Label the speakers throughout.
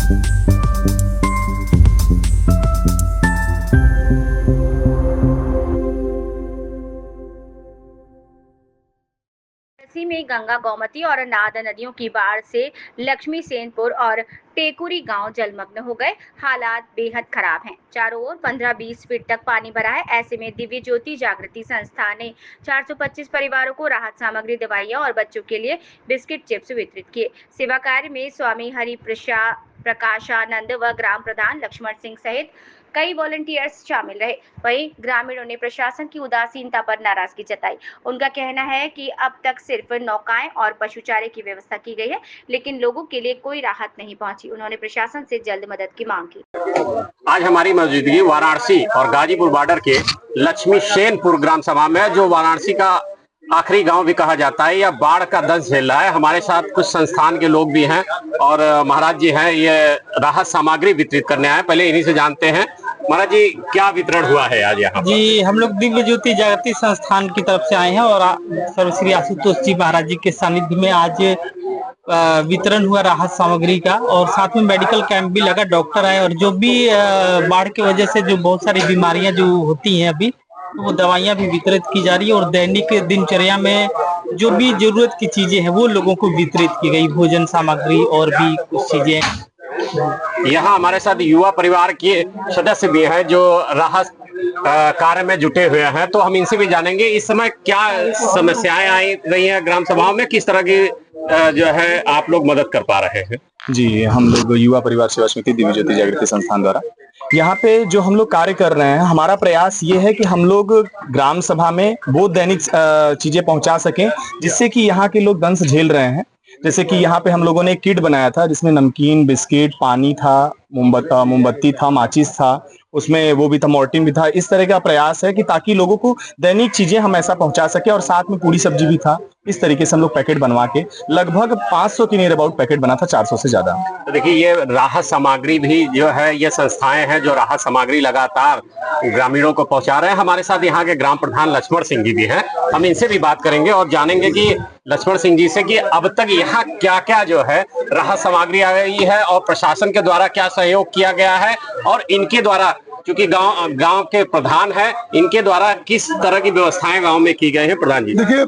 Speaker 1: इसी में गंगा, गोमती और नाद नदियों की बाढ़ से लक्ष्मी सेनपुर और टेकुरी गांव जलमग्न हो गए। हालात बेहद खराब हैं। चारों ओर 15-20 फीट तक पानी भरा है। ऐसे में दिव्य ज्योति जागृति संस्था ने 425 परिवारों को राहत सामग्री, दवाइयां और बच्चों के लिए बिस्किट चिप्स वितरित किए। सेवा कार्य में स्वामी हरि प्रकाशानंद व ग्राम प्रधान लक्ष्मण सिंह सहित कई वॉलंटियर्स शामिल रहे। वहीं ग्रामीणों ने प्रशासन की उदासीनता पर नाराजगी जताई। उनका कहना है कि अब तक सिर्फ नौकाएं और पशु चारे की व्यवस्था की गई है, लेकिन लोगों के लिए कोई राहत नहीं पहुंची। उन्होंने प्रशासन से जल्द मदद की मांग की।
Speaker 2: आज हमारी मौजूदगी वाराणसी और गाजीपुर बॉर्डर के लक्ष्मी सेनपुर ग्राम सभा में, जो वाराणसी का आखिरी गांव भी कहा जाता है, या बाढ़ का दंश झेल रहा है। हमारे साथ कुछ संस्थान के लोग भी हैं और महाराज जी हैं, ये राहत सामग्री वितरित करने आए। पहले इन्हीं से जानते हैं। महाराज जी, क्या वितरण हुआ है आज यहाँ?
Speaker 3: जी, हम लोग दिव्य ज्योति जागृति संस्थान की तरफ से आए हैं और सर्वश्री आशुतोष जी महाराज जी के सानिध्य में आज वितरण हुआ राहत सामग्री का, और साथ में मेडिकल कैंप भी लगा। डॉक्टर आए और जो भी बाढ़ की वजह से जो बहुत सारी बीमारियां जो होती हैं अभी, तो वो दवाइयां भी वितरित की जा रही है। और दैनिक दिनचर्या में जो भी जरूरत की चीजें हैं वो लोगों को वितरित की गई, भोजन सामग्री और भी कुछ चीजें।
Speaker 2: यहाँ हमारे साथ युवा परिवार के सदस्य भी हैं जो राहत कार्य में जुटे हुए हैं, तो हम इनसे भी जानेंगे इस समय क्या समस्याएं आई रही हैं ग्राम सभाओं में, किस तरह की जो है आप लोग मदद कर पा रहे हैं।
Speaker 4: जी, हम लोग युवा परिवार सेवा समिति दिव्य ज्योति जागृति संस्थान द्वारा यहाँ पे जो हम लोग कार्य कर रहे हैं, हमारा प्रयास ये है कि हम लोग ग्राम सभा में वो दैनिक चीजें पहुंचा सकें जिससे कि यहाँ के लोग दंश झेल रहे हैं। जैसे कि यहाँ पे हम लोगों ने एक किट बनाया था जिसमें नमकीन, बिस्किट, पानी था, मोमबत्ती था, माचिस था, उसमें वो भी था, मॉर्टिन भी था। इस तरह का प्रयास है कि ताकि लोगों को दैनिक चीजें हम ऐसा पहुंचा सके, और साथ में पूरी सब्जी भी था। इस तरीके से हम लोग पैकेट बनवा के लगभग 500 के नियर अबाउट पैकेट बना था, 400 से ज्यादा।
Speaker 2: तो देखिए, ये राहत सामग्री भी जो है, ये संस्थाएं हैं जो राहत सामग्री लगातार ग्रामीणों को पहुंचा रहे हैं। हमारे साथ यहाँ के ग्राम प्रधान लक्ष्मण सिंह जी भी हैं, हम इनसे भी बात करेंगे और जानेंगे कि लक्ष्मण सिंह जी से कि अब तक यहाँ क्या क्या जो है राहत सामग्री आ गई है और प्रशासन के द्वारा क्या सहयोग किया गया है, और इनके द्वारा, क्योंकि गांव के प्रधान है, इनके द्वारा किस तरह की व्यवस्थाएं गांव में की गई हैं। प्रधान जी,
Speaker 5: देखिए,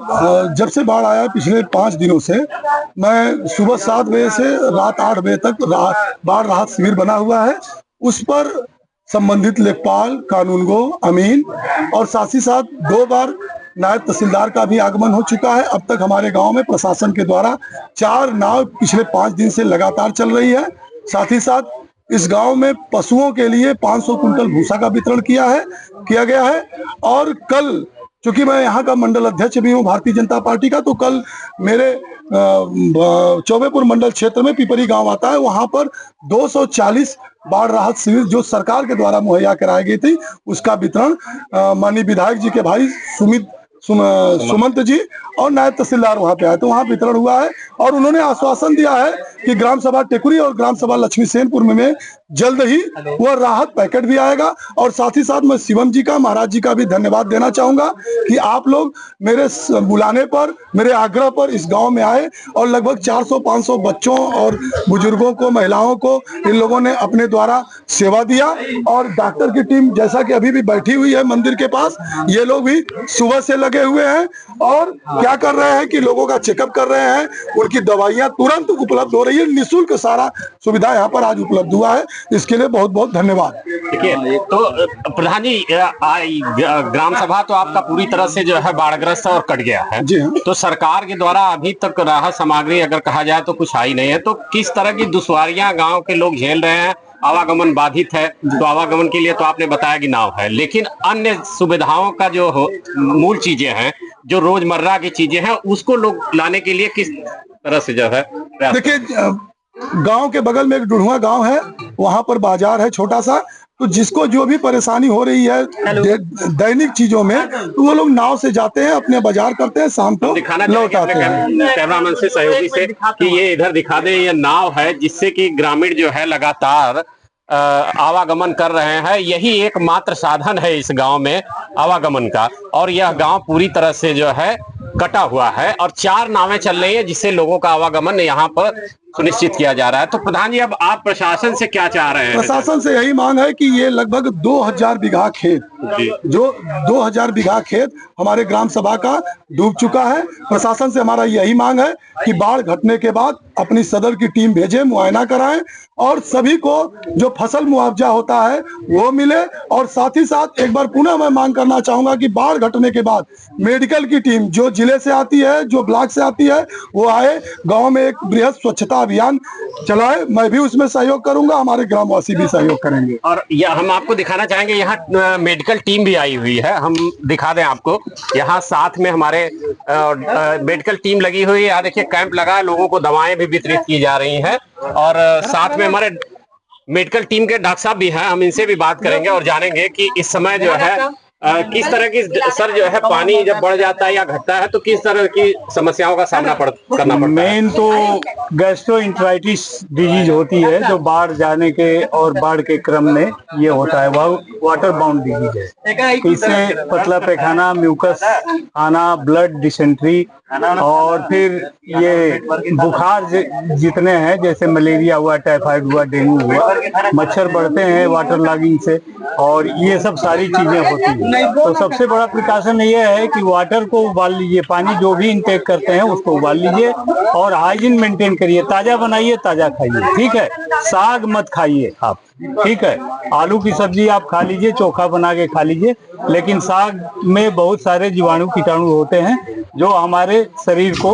Speaker 5: जब से बाढ़ आया पिछले 5 दिनों से, मैं सुबह 7 बजे से रात 8 बजे तक बाढ़ राहत शिविर बना हुआ है। उस पर संबंधित लेखपाल, कानूनगो, अमीन और साथ ही साथ 2 बार नायब तहसीलदार का भी आगमन हो चुका है। अब तक हमारे गांव में प्रशासन के द्वारा 4 नाव पिछले 5 दिन से लगातार चल रही है। साथ ही साथ इस गांव में पशुओं के लिए 500 कुंटल भूसा का वितरण किया गया है। और कल, चूंकि मैं यहाँ का मंडल अध्यक्ष भी हूँ भारतीय जनता पार्टी का, तो कल मेरे चौबेपुर मंडल क्षेत्र में पिपरी गांव आता है, वहां पर 240 बाढ़ राहत शिविर जो सरकार के द्वारा मुहैया कराई गई थी, उसका वितरण माननीय विधायक जी के भाई सुमंत जी और नायब तहसीलदार वहां पे आए, तो वहां वितरण हुआ है। और उन्होंने आश्वासन दिया है कि ग्राम सभा टेकुरी और ग्राम सभा लक्ष्मी सेनपुर में जल्द ही वह राहत पैकेट भी आएगा। और साथ ही साथ मैं शिवम जी का, महाराज जी का भी धन्यवाद देना चाहूंगा कि आप लोग मेरे बुलाने पर, मेरे आग्रह पर इस गांव में आए और लगभग 400-500 बच्चों और बुजुर्गों को, महिलाओं को इन लोगों ने अपने द्वारा सेवा दिया। और डॉक्टर की टीम जैसा कि अभी भी बैठी हुई है मंदिर के पास, ये लोग भी सुबह से लगे हुए हैं और क्या कर रहे हैं कि लोगों का चेकअप कर रहे हैं। उनकी दवाइयां तुरंत उपलब्ध हो रही है, निःशुल्क सारा सुविधा यहाँ पर आज उपलब्ध हुआ है। इसके लिए बहुत बहुत धन्यवाद।
Speaker 2: देखिए, तो प्रधान जी, ग्राम सभा तो आपका पूरी तरह से जो है बाढ़ग्रस्त और कट गया है।
Speaker 5: जी हाँ।
Speaker 2: तो सरकार के द्वारा अभी तक राहत सामग्री अगर कहा जाए तो कुछ आई नहीं है, तो किस तरह की दुश्वारियां गांव के लोग झेल रहे हैं? आवागमन बाधित है, तो आवागमन के लिए तो आपने बताया कि नाव है, लेकिन अन्य सुविधाओं का जो मूल चीजें हैं, जो रोजमर्रा की चीजें हैं, उसको लोग लाने के लिए किस तरह से जो है?
Speaker 5: देखिए, गांव के बगल में एक डुढ़ुआ गांव है, वहां पर बाजार है छोटा सा, तो जिसको जो भी परेशानी हो रही है दैनिक चीजों में, तो वो लोग नाव से जाते हैं, अपने बाजार करते हैं, शाम को लौट आते हैं।
Speaker 2: कैमरामैन से, सहयोगी से कि ये इधर दिखा दे, ये नाव है जिससे कि ग्रामीण जो है लगातार आवागमन कर रहे हैं। यही एकमात्र साधन है इस गांव में आवागमन का, और यह गांव पूरी तरह से जो है कटा हुआ है और 4 नावें चल रही है जिससे लोगों का आवागमन यहाँ पर सुनिश्चित किया जा रहा है। तो प्रधान जी, अब आप प्रशासन से क्या चाह रहे हैं?
Speaker 5: प्रशासन से यही मांग है कि ये लगभग 2000 बीघा खेत, जो 2000 बीघा खेत हमारे ग्राम सभा का डूब चुका है। प्रशासन से हमारा यही मांग है कि बाढ़ घटने के बाद अपनी सदर की टीम भेजें, मुआयना कराएं और सभी को जो फसल मुआवजा होता है वो मिले। और साथ ही साथ एक बार पुनः मैं मांग करना चाहूंगा कि बाढ़ घटने के बाद मेडिकल की टीम जो जिले से आती है, जो ब्लॉक से आती है, वो आए, गांव में एक बृहद स्वच्छता अभियान चलाए। मैं भी उसमें सहयोग करूंगा, हमारे ग्रामवासी भी सहयोग करेंगे।
Speaker 2: और यह हम आपको दिखाना चाहेंगे, यहाँ मेडिकल टीम भी आई हुई है। हम दिखा दें आपको, यहाँ साथ में हमारे मेडिकल टीम लगी हुई है। यहाँ देखिए कैंप लगा है, लोगों को दवाएं भी वितरित की जा रही हैं और साथ में हमारे मेडिकल टीम के डॉक्टर साहब भी हैं। हम इनसे भी बात करेंगे और जानेंगे कि इस समय जो है किस तरह की सर जो है पानी जब बढ़ जाता है या घटता है तो किस तरह की समस्याओं का सामना करना पड़ता है।
Speaker 6: मेन तो गैस्ट्रोइंटेराइटिस डिजीज होती है जो बाढ़ जाने के और बाढ़ के क्रम में ये होता है, वह वाटर बाउंड डिजीज है। इससे पतला पैखाना, म्यूकस आना, ब्लड डिसेंट्री और फिर ये बुखार जितने हैं, जैसे मलेरिया हुआ, टाइफाइड हुआ, डेंगू हुआ, मच्छर बढ़ते हैं वाटर लॉगिंग से और ये सब सारी चीजें होती हैं। तो सबसे बड़ा प्रिकॉशन ये है कि वाटर को उबाल लीजिए, पानी जो भी इनटेक करते हैं उसको उबाल लीजिए और हाइजीन मेंटेन करिए, ताजा बनाइए, ताजा खाइए, ठीक है। साग मत खाइए आप, ठीक है। आलू की सब्जी आप खा लीजिए, चोखा बना के खा लीजिए, लेकिन साग में बहुत सारे जीवाणु कीटाणु होते हैं जो हमारे शरीर को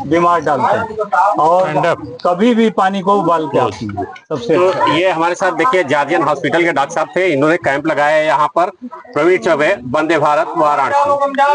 Speaker 6: बीमार डालते हैं। और कभी भी पानी को उबाल के आप पीजिए सबसे।
Speaker 2: तो ये हमारे साथ देखिए जार्जियन हॉस्पिटल के डॉक्टर साहब थे, इन्होंने कैंप लगाया है यहाँ पर। प्रवीण चौबे, वंदे भारत, वाराणसी।